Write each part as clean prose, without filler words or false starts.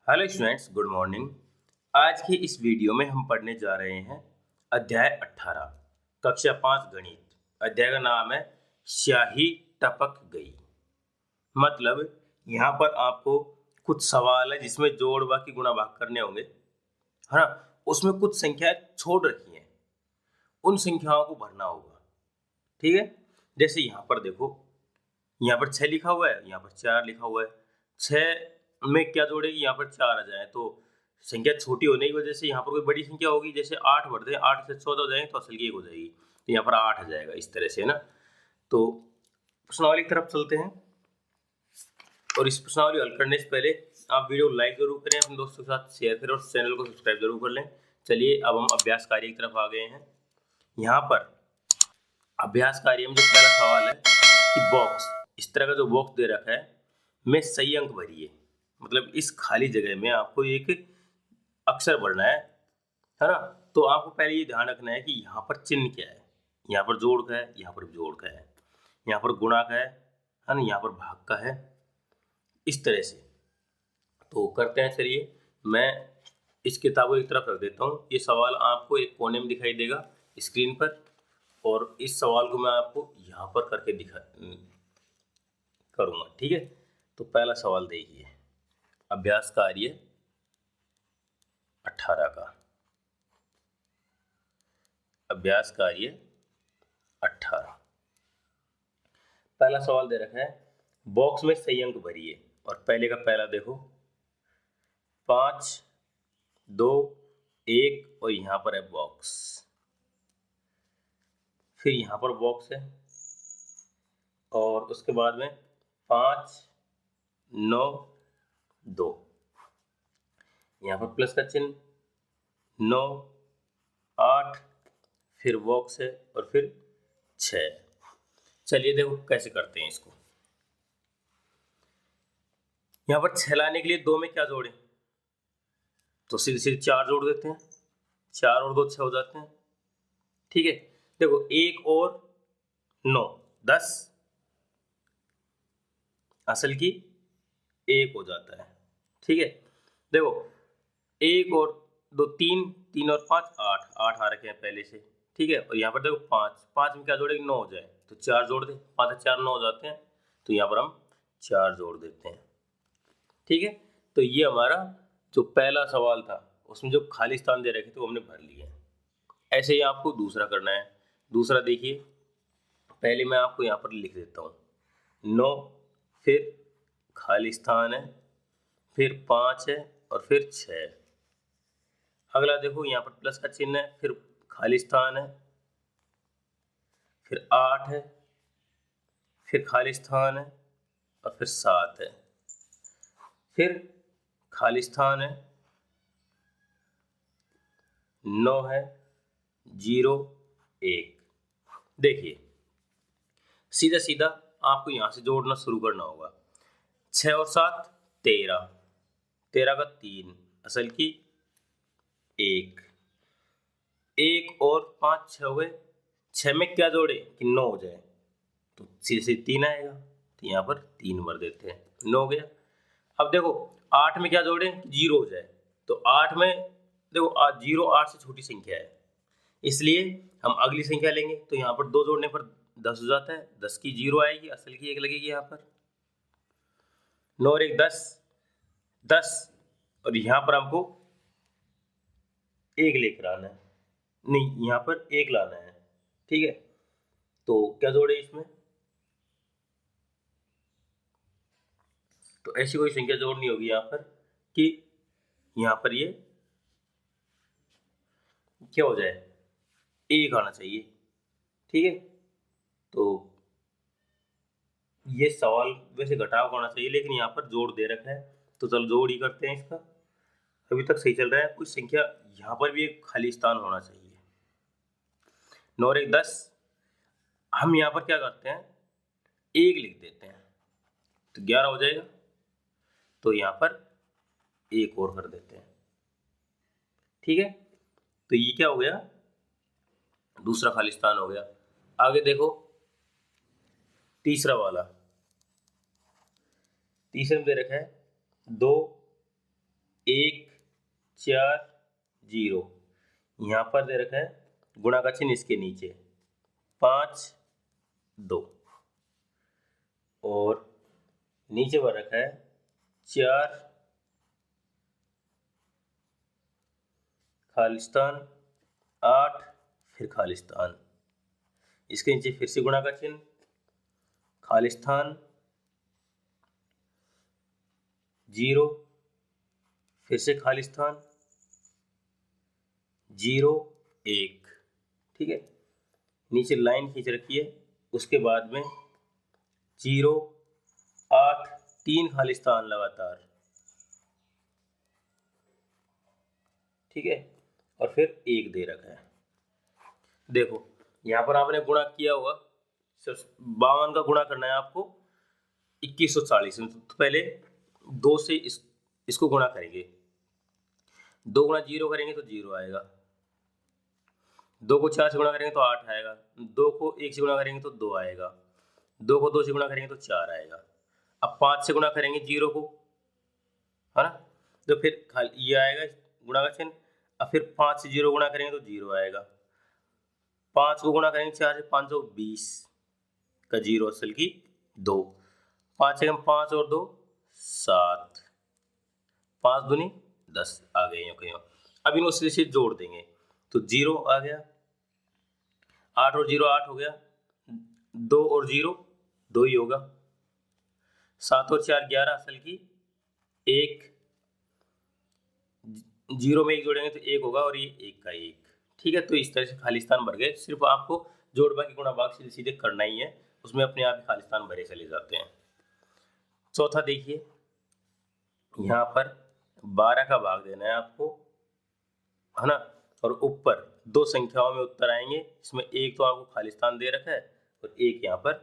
Hello students, good morning. आज की इस वीडियो में हम पढ़ने जा रहे हैं अध्याय 18, कक्षा 5 गणित। अध्याय का नाम है स्याही टपक गई। मतलब यहाँ पर आपको कुछ सवाल है जिसमें जोड़ बाकी गुणा भाग करने होंगे, है ना। उसमें कुछ संख्याएं छोड़ रखी हैं, उन संख्याओं को भरना होगा। ठीक है, जैसे यहाँ पर देखो, यहाँ पर 6 लिखा हुआ है, यहाँ पर 4 लिखा हुआ है। 6 में क्या जोड़ेगी, यहाँ पर 4 आ जाए तो संख्या छोटी होने की वजह से यहाँ पर कोई बड़ी संख्या होगी। जैसे 8 बढ़ दें, 8 से 14 हो जाएंगे तो असल की 1 हो जाएगी, तो यहाँ पर 8 आ जाएगा इस तरह से, है ना। तो प्रश्नावली की तरफ चलते हैं, और इस प्रश्नावली हल करने से पहले आप वीडियो को लाइक जरूर करें, अपने दोस्तों के साथ शेयर करें और चैनल को सब्सक्राइब जरूर कर लें। चलिए अब हम अभ्यास कार्य की तरफ आ गए हैं। यहाँ पर अभ्यास कार्य में जो पहला सवाल है कि बॉक्स, इस तरह का जो बॉक्स दे रखा है, में सही अंक भरिए। मतलब इस खाली जगह में आपको एक अक्षर भरना है ना। तो आपको पहले ये ध्यान रखना है कि यहाँ पर चिन्ह क्या है। यहाँ पर जोड़ का है, यहाँ पर जोड़ का है, यहाँ पर गुणा का है ना, यहाँ पर भाग का है, इस तरह से। तो करते हैं, चलिए मैं इस किताबों की तरफ रख देता हूँ। ये सवाल आपको एक कोने में दिखाई देगा स्क्रीन पर, और इस सवाल को मैं आपको यहाँ पर करके करूँगा। ठीक है, तो पहला सवाल देखिए, अभ्यास कार्य 18 का। अभ्यास कार्य 18, पहला सवाल दे रखा है, बॉक्स में सही अंक भरिए। और पहले का पहला देखो, 5, 2, 1, और यहाँ पर है बॉक्स। फिर यहाँ पर बॉक्स है, और उसके बाद में 5, 9, 2, यहाँ पर प्लस का चिन्ह, 9, 8, फिर बॉक्स है, और फिर 6। चलिए देखो कैसे करते हैं इसको। यहाँ पर 6 लाने के लिए 2 में क्या जोड़े, तो सीधे सीधे 4 जोड़ देते हैं। 4 और 2 6 हो जाते हैं। ठीक है, देखो 1 और 9 10, असल की 1 हो जाता है। ठीक है, देखो 1 और 2 3, 3 और 5 8, 8 आ रखे हैं पहले से। ठीक है, और यहाँ पर देखो 5, 5 में क्या जोड़ेंगे, 9 हो जाए तो 4 जोड़ दे, 5 और 4 9 हो जाते हैं, तो यहाँ पर हम 4 जोड़ देते हैं। ठीक है, तो ये हमारा जो पहला सवाल था उसमें जो खाली स्थान दे रखे थे वो हमने भर लिए। ऐसे ही आपको दूसरा करना है। दूसरा देखिए, पहले मैं आपको यहाँ पर लिख देता हूँ, 9, फिर खाली स्थान है, फिर 5 है, और फिर 6। अगला देखो, यहाँ पर प्लस का चिन्ह है, फिर खाली स्थान है, फिर 8 है, फिर खाली स्थान है, और फिर 7 है, फिर खाली स्थान है, 9 है, 0, 1। देखिए सीधा सीधा आपको यहाँ से जोड़ना शुरू करना होगा। 6 और 7 13, 13 का 3, असल की 1, 1 और 5 6 हो गए। 6 में क्या जोड़े कि 9 हो जाए, तो सीधे सीधे 3 आएगा, तो यहाँ पर 3 भर देते हैं, 9 हो गया। अब देखो 8 में क्या जोड़े, 0 हो जाए, तो 8 में देखो 0 8 से छोटी संख्या है, इसलिए हम अगली संख्या लेंगे। तो यहाँ पर 2 जोड़ने पर 10 हो जाता है, 10 की 0 आएगी, असल की 1 लगेगी यहाँ पर। 9 और 1 10, 10, और यहाँ पर हमको 1 लेकर आना है, नहीं यहाँ पर 1 लाना है। ठीक है, तो क्या जोड़े इसमें, तो ऐसी कोई संख्या जोड़नी होगी यहाँ पर कि यहाँ पर ये क्या हो जाए, 1 आना चाहिए। ठीक है, तो ये सवाल वैसे घटाव होना चाहिए, लेकिन यहाँ पर जोड़ दे रखा है, तो चलो जोड़ ही करते हैं इसका। अभी तक सही चल रहा है, कुछ संख्या यहाँ पर भी एक खाली स्थान होना चाहिए। 9 और 1 10, हम यहाँ पर क्या करते हैं, 1 लिख देते हैं, तो 11 हो जाएगा, तो यहाँ पर 1 और कर देते हैं। ठीक है, तो ये क्या हो गया, दूसरा खाली स्थान हो गया। आगे देखो तीसरा वाला, तीसरे में दे रखा है 2, 1 4 0, यहाँ पर दे रखा है गुणा का चिन्ह इसके नीचे 5 2, और नीचे पर रखा है 4 खालिस्तान 8 फिर खालिस्तान, इसके नीचे फिर से गुणा का चिन्ह खालिस्तान 0 फिर से खालिस्तान 0 1, ठीक है। नीचे लाइन खींच रखी है, उसके बाद में 0 8 3 खालिस्तान लगातार, ठीक है, और फिर 1 दे रखा है। देखो यहाँ पर आपने गुणा किया हुआ 52 का गुणा करना है आपको 2140 में। तो पहले 2 से इसको गुणा करेंगे, 2 गुणा 0 करेंगे तो 0 आएगा, 2 को 4 से गुणा करेंगे तो 8 आएगा, 2 को 1 से गुणा करेंगे तो 2 आएगा, 2 को 2 से गुणा करेंगे तो 4 आएगा। अब 5 से गुणा करेंगे 0 को, है ना, तो फिर ये आएगा गुणा का चिन्ह। अब फिर 5 से 0 गुणा करेंगे तो 0 आएगा, 5 को गुणा करेंगे 4 से 520 का 0 असल की 2, 5 से 5 और 2 7, 5 दूनी 10 आ गए यूं कहीं। अब इनको से जोड़ देंगे तो 0 आ गया, 8 और 0 8 हो गया, 2 और 0 2 ही होगा, 7 और 4 11 असल की 1, 0 में 1 जोड़ेंगे तो 1 होगा और ये 1 का 1, ठीक है। तो इस तरह से खालिस्तान भर गए। सिर्फ आपको जोड़ बाकी गुणा भाग सीधे सीधे करना ही है, उसमें अपने आप ही खालिस्तान भरे चले जाते हैं। चौथा देखिए, यहाँ पर 12 का भाग देना है आपको, है ना, और ऊपर 2 संख्याओं में उत्तर आएंगे, इसमें एक तो आपको खालिस्तान दे रखा है और एक यहाँ पर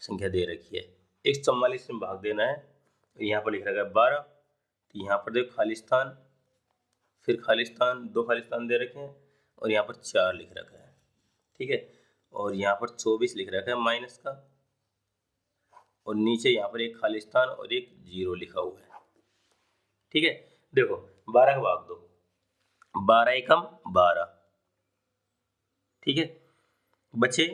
संख्या दे रखी है। 144 में भाग देना है, तो यहाँ पर लिख रखा है 12, तो यहाँ पर देखो खालिस्तान फिर खालिस्तान 2 खालिस्तान दे रखे हैं और यहाँ पर 4 लिख रखा है, ठीक है, और यहाँ पर 24 लिख रखा है माइनस का, और नीचे यहाँ पर एक खालिस्तान और एक 0 लिखा हुआ है, ठीक है। देखो 12 का भाग दो, 12 एकम 12, ठीक है, बचे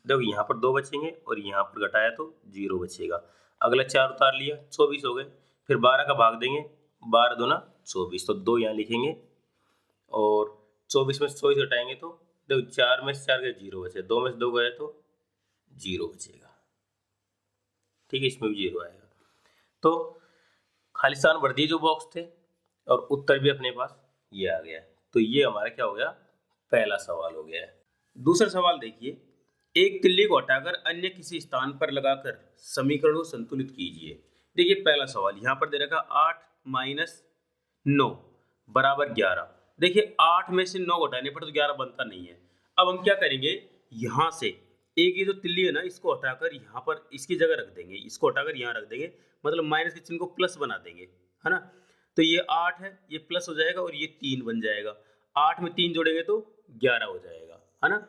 देखो यहाँ पर 2 बचेंगे और यहाँ पर घटाया तो 0 बचेगा। अगला 4 उतार लिया 24 हो गए, फिर 12 का भाग देंगे, 12 दूना 24, तो 2 यहाँ लिखेंगे और 24 में से 24 घटाएंगे तो देखो 4 में से 4 गए 0 बचे, 2 में से 2 गए तो 0 बचेगा, ठीक है, इसमें भी 0 आएगा। तो खालिस्तान भर दिए जो बॉक्स थे और उत्तर भी अपने पास ये आ गया। तो ये हमारा क्या हो गया, पहला सवाल हो गया है। दूसरा सवाल देखिए, एक तिल्ली को हटाकर अन्य किसी स्थान पर लगाकर समीकरण को संतुलित कीजिए। देखिए पहला सवाल यहाँ पर दे रखा 8 माइनस 9 बराबर 11। देखिए 8 में से 9 घटाने पर तो 11 बनता नहीं है। अब हम क्या करेंगे, यहाँ से एक ये जो तिल्ली है ना, इसको हटाकर यहाँ पर इसकी जगह रख देंगे, इसको हटाकर यहाँ रख देंगे, मतलब माइनस के चिन्ह को प्लस बना देंगे, है ना। तो ये 8 है, ये प्लस हो जाएगा और ये 3 बन जाएगा, 8 में 3 जोड़ेंगे तो 11 हो जाएगा, है ना।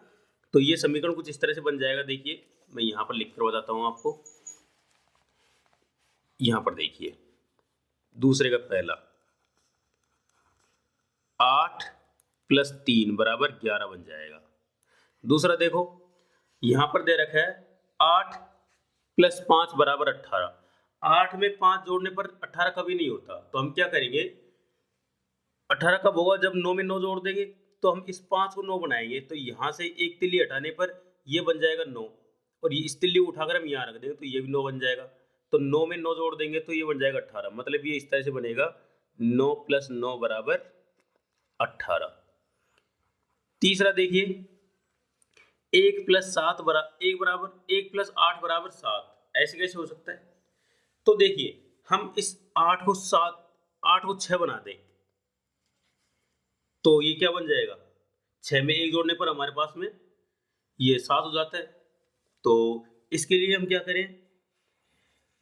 तो ये समीकरण कुछ इस तरह से बन जाएगा। देखिए मैं यहाँ पर लिख कर बताता हूँ आपको। यहाँ पर देखिए दूसरे का पहला 8 प्लस 3 बराबर 11 बन जाएगा। दूसरा देखो यहाँ पर दे रखा है 8 प्लस 5 बराबर 18। 8 में 5 जोड़ने पर 18 कभी नहीं होता, तो हम क्या करेंगे, 18 कब होगा, जब 9 में 9 जोड़ देंगे, तो हम इस 5 को 9 बनाएंगे, तो यहाँ से एक तिल्ली हटाने पर ये बन जाएगा 9, और ये इस तिल्ली को उठाकर हम यहाँ रख देंगे तो ये भी 9 बन जाएगा। तो 9 में 9 जोड़ देंगे तो ये बन जाएगा 18, मतलब ये इस तरह से बनेगा 9 प्लस 9 बराबर 18। तीसरा देखिए 1 प्लस 7 1 प्लस 8 बराबर 7, ऐसे कैसे हो सकता है। तो देखिए हम इस 8 को 6 बना दें तो ये क्या बन जाएगा, 6 में 1 जोड़ने पर हमारे पास में ये 7 हो जाता है। तो इसके लिए हम क्या करें,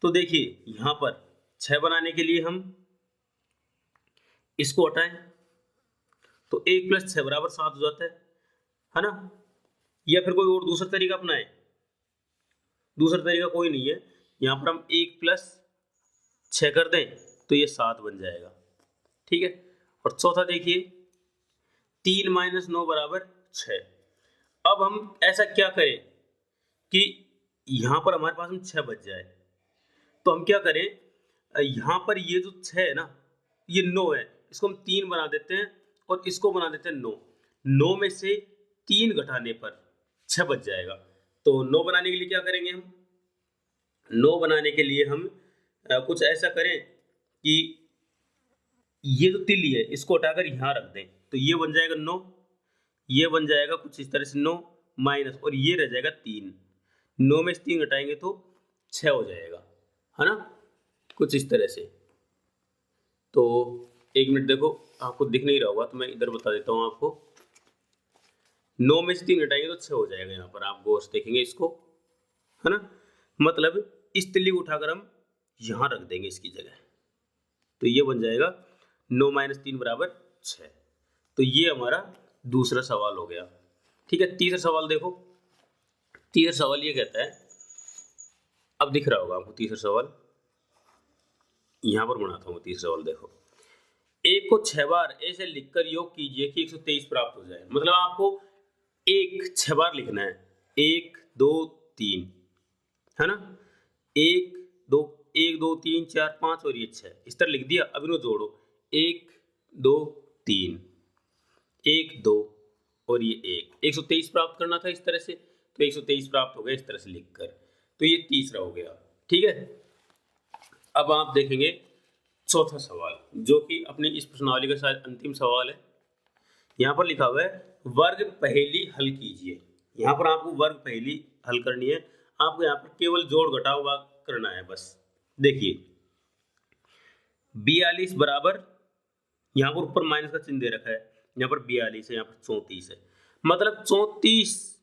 तो देखिए यहाँ पर 6 बनाने के लिए हम इसको हटाएं तो 1 प्लस 6 बराबर 7 हो जाता है ना। या फिर कोई और दूसरा तरीका अपनाएं, दूसरा तरीका कोई नहीं है, यहाँ पर हम 1 प्लस 6 कर दें तो ये 7 बन जाएगा। ठीक है, और चौथा देखिए 3 माइनस 9 बराबर 6। अब हम ऐसा क्या करें कि यहाँ पर हमारे पास में 6 बच जाए, तो हम क्या करें, यहाँ पर ये जो 6 है ना, ये 9 है, इसको हम 3 बना देते हैं और इसको बना देते हैं 9। 9 में से 3 घटाने पर 6 बच जाएगा। तो 9 बनाने के लिए क्या करेंगे हम, 9 बनाने के लिए हम कुछ ऐसा करें कि ये जो तिल्ली है इसको हटाकर यहाँ रख दें, तो ये बन जाएगा 9, ये बन जाएगा कुछ इस तरह से 9 माइनस, और ये रह जाएगा 3। 9 में से 3 घटाएंगे तो 6 हो जाएगा, है ना, कुछ इस तरह से। तो एक मिनट देखो, आपको दिख नहीं रहा होगा तो मैं इधर बता देता हूँ आपको। 9 में से 3 घटाएंगे तो 6 हो जाएगा। यहाँ पर आप गौर से देखेंगे इसको, है ना, मतलब इस तिल्ली को उठाकर हम यहाँ रख देंगे इसकी जगह, तो ये बन जाएगा 9 माइनस 3 बराबर 6। तो ये हमारा दूसरा सवाल हो गया। ठीक है, तीसरा सवाल देखो। तीसरा सवाल ये कहता है, अब दिख रहा होगा आपको तीसरा सवाल, यहाँ पर बनाता हूँ तीसरा सवाल। देखो, एक को 6 बार ऐसे लिखकर योग कीजिए कि 123 प्राप्त हो जाए। मतलब आपको एक 6 बार लिखना है, 1 2 3, है ना, 1 2 1 2 3 4 5 और ये 6, इस तरह लिख दिया। अब इन्हें जोड़ो, 1 2 3, 1 2 और ये 123 प्राप्त करना था इस तरह से, तो 123 प्राप्त हो गया इस तरह से लिखकर। तो ये तीसरा हो गया। ठीक है, अब आप देखेंगे चौथा सवाल, जो कि अपनी इस प्रश्नावली का शायद अंतिम सवाल है। यहाँ पर लिखा हुआ है वर्ग पहेली हल कीजिए। यहाँ पर आपको वर्ग पहेली हल करनी है, आपको यहाँ पर केवल जोड़ घटाव करना है बस। देखिए 42 बराबर, यहाँ पर ऊपर माइनस का चिन्ह दे रखा है, यहाँ पर 42 है, यहाँ पर 34 है। मतलब 34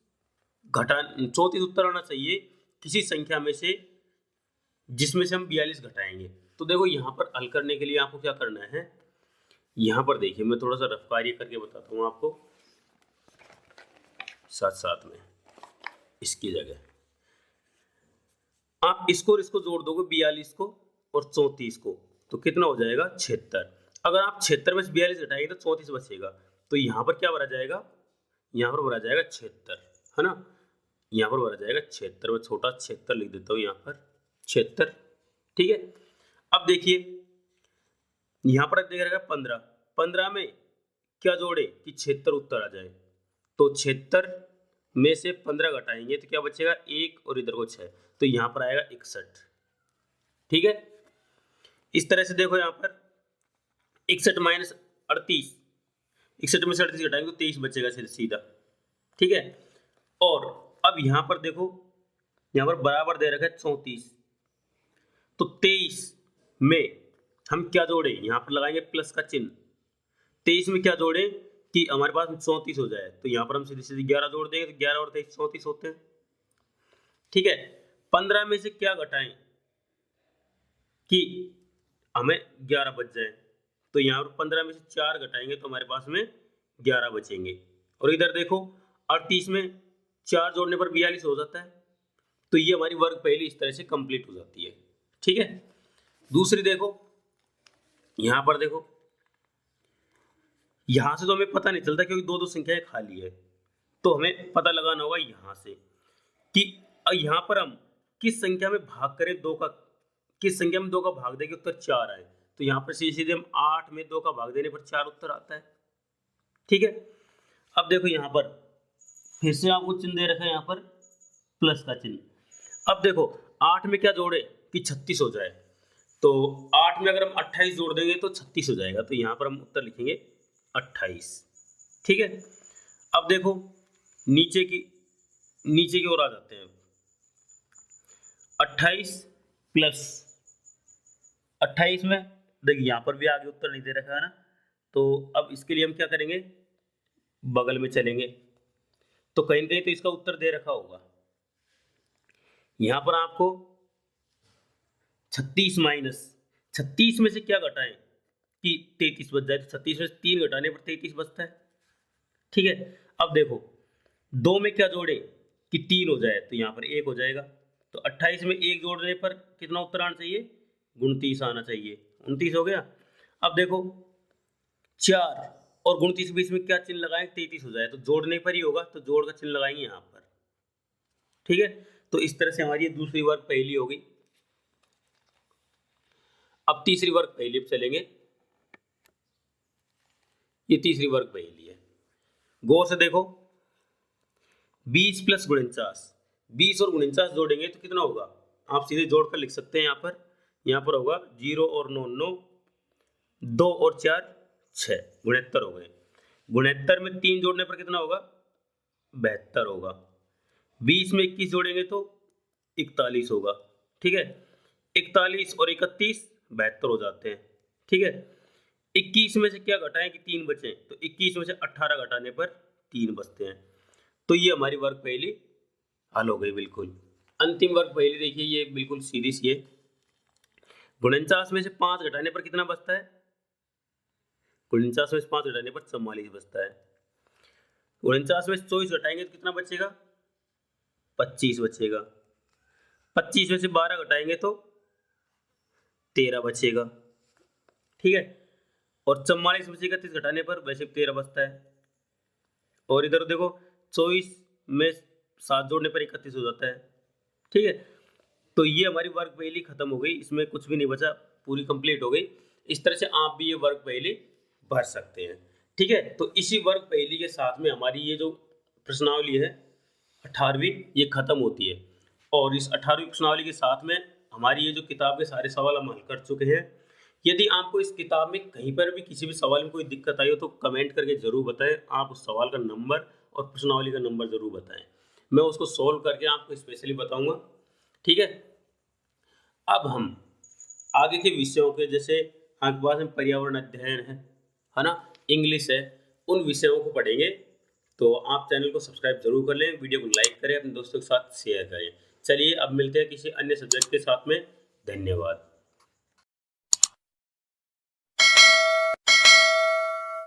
उत्तर आना चाहिए किसी संख्या में से जिसमें से हम 42 घटाएंगे। तो देखो यहाँ पर हल करने के लिए आपको क्या करना है, यहाँ पर देखिए मैं थोड़ा सा रफ कार्य करके बताता हूँ आपको साथ साथ में। इसकी जगह आप इसको और इसको जोड़ दोगे, 42 को और 34 को, तो कितना हो जाएगा 76। अगर आप 76 में से 42 घटाएंगे तो 34 बचेगा, तो यहाँ पर क्या भरा जाएगा, यहाँ पर भरा जाएगा 76, है ना, यहाँ पर भरा जाएगा 76। मैं छोटा 76 लिख देता हूँ यहाँ पर 76। ठीक है, अब देखिए यहाँ पर देख रहा है 15, 15 में क्या जोड़े कि 76 उत्तर आ जाए, तो 76 में से 15 घटाएंगे तो क्या बचेगा 1 और इधर को 6, तो यहाँ पर आएगा 61। ठीक है, इस तरह से देखो यहाँ पर 61 माइनस 38, 61 में से 38 घटाएंगे तो 23 बचेगा सीधा। ठीक है, और अब यहाँ पर देखो, यहाँ पर बराबर दे रखा है 34, तो 23 में हम क्या जोड़े, यहाँ पर लगाएंगे प्लस का चिन्ह। 23 में क्या जोड़े कि हमारे पास 34 हो जाए, तो यहाँ पर हम सीधे सीधे 11 जोड़ देंगे, तो 11 और 23 34 होते हैं। ठीक है, 15 में से क्या घटाएं कि हमें 11 बच जाए, तो यहाँ पर 15 में से 4 घटाएंगे तो हमारे पास में 11 बचेंगे। और इधर देखो 38 में 4 जोड़ने पर 42 हो जाता है, तो ये हमारी वर्ग पहेली इस तरह से कंप्लीट हो जाती है। ठीक है, दूसरी देखो, यहाँ पर देखो, यहाँ से तो हमें पता नहीं चलता क्योंकि दो दो संख्याएं खाली है, तो हमें पता लगाना होगा यहाँ से कि यहाँ पर हम किस संख्या में भाग करें, किस संख्या में 2 का भाग देंगे उत्तर 4 आए, तो यहाँ पर सीधे हम 8 में 2 का भाग देने पर 4 उत्तर आता है। ठीक है, अब देखो यहाँ पर फिर से आपको चिन्ह दे रखा है, यहाँ पर प्लस का चिन्ह। अब देखो 8 में क्या जोड़े कि 36 हो जाए, तो 8 में अगर हम 28 जोड़ देंगे तो 36 हो जाएगा, तो यहाँ पर हम उत्तर लिखेंगे 28। ठीक है, अब देखो नीचे की ओर आ जाते हैं। 28 प्लस 28 में देखिए यहाँ पर भी आगे उत्तर नहीं दे रखा है ना, तो अब इसके लिए हम क्या करेंगे, बगल में चलेंगे, तो कहीं ना कहीं तो इसका उत्तर दे रखा होगा। यहाँ पर आपको 36 माइनस 36 में से क्या घटाएं कि 33 बच जाए, तो 36 में से 3 घटाने पर 33 बचता है। ठीक है, अब देखो 2 में क्या जोड़े कि 3 हो जाए, तो यहाँ पर 1 हो जाएगा, तो 28 में 1 जोड़ने पर कितना उत्तर आना चाहिए 29 आना चाहिए। 29 हो गया। अब देखो 4 और 29 के बीच में क्या चिन्ह लगाएं, 33 हो जाए, तो जोड़ने पर ही होगा, तो जोड़ का चिन्ह लगाएंगे यहाँ पर। ठीक है, तो इस तरह से हमारी ये दूसरी वर्ग पहेली हो गई। अब तीसरी वर्ग पहेली पे चलेंगे। ये तीसरी वर्ग पहेली है, गौर से देखो। 20 प्लस 49, 20 और 49 जोड़ेंगे तो कितना होगा, आप सीधे जोड़कर लिख सकते हैं। यहाँ पर होगा 0 और 9 9, 2 और 4 6, 69 हो गए। 69 में 3 जोड़ने पर कितना होगा, 72 होगा। 20 में 21 जोड़ेंगे तो 41 होगा। ठीक है, 41 और 31 72 हो जाते हैं। ठीक है, 21 में से क्या घटाएं कि 3 बचे, तो 21 में से 18 घटाने पर 3 बचते हैं। तो ये हमारी वर्ग पहेली हल हो गई बिल्कुल। अंतिम वर्ग पहेली देखिए, ये बिल्कुल सीधी सी है। 49 में से 5 घटाने पर कितना बचता है, 49 में से 5 घटाने पर 44 बचता है। 49 में से 24 घटाएंगे तो कितना बचेगा, 25 बचेगा। 25 में से 12 घटाएंगे तो 13 बचेगा। ठीक है, और 44 में से 31 घटाने पर वैसे 13 बचता है। और इधर देखो 24 में 7 जोड़ने पर 31 हो जाता है। ठीक है, तो ये हमारी वर्ग पहेली खत्म हो गई, इसमें कुछ भी नहीं बचा, पूरी कंप्लीट हो गई। इस तरह से आप भी ये वर्ग पहेली भर सकते हैं। ठीक है, तो इसी वर्ग पहेली के साथ में हमारी ये जो प्रश्नावली है 18वीं, ये खत्म होती है। और इस 18वीं प्रश्नावली के साथ में हमारी ये जो किताब के सारे सवाल हम हल कर चुके हैं। यदि आपको इस किताब में कहीं पर भी किसी भी सवाल में कोई दिक्कत आई हो तो कमेंट करके जरूर बताएं। आप उस सवाल का नंबर और प्रश्नावली का नंबर जरूर बताएं, मैं उसको सोल्व करके आपको स्पेशली बताऊंगा। ठीक है, अब हम आगे के विषयों के, जैसे आपके पास में पर्यावरण अध्ययन है ना, इंग्लिश है, उन विषयों को पढ़ेंगे। तो आप चैनल को सब्सक्राइब जरूर कर लें, वीडियो को लाइक करें, अपने दोस्तों के साथ शेयर करें। चलिए अब मिलते हैं किसी अन्य सब्जेक्ट के साथ में। धन्यवाद।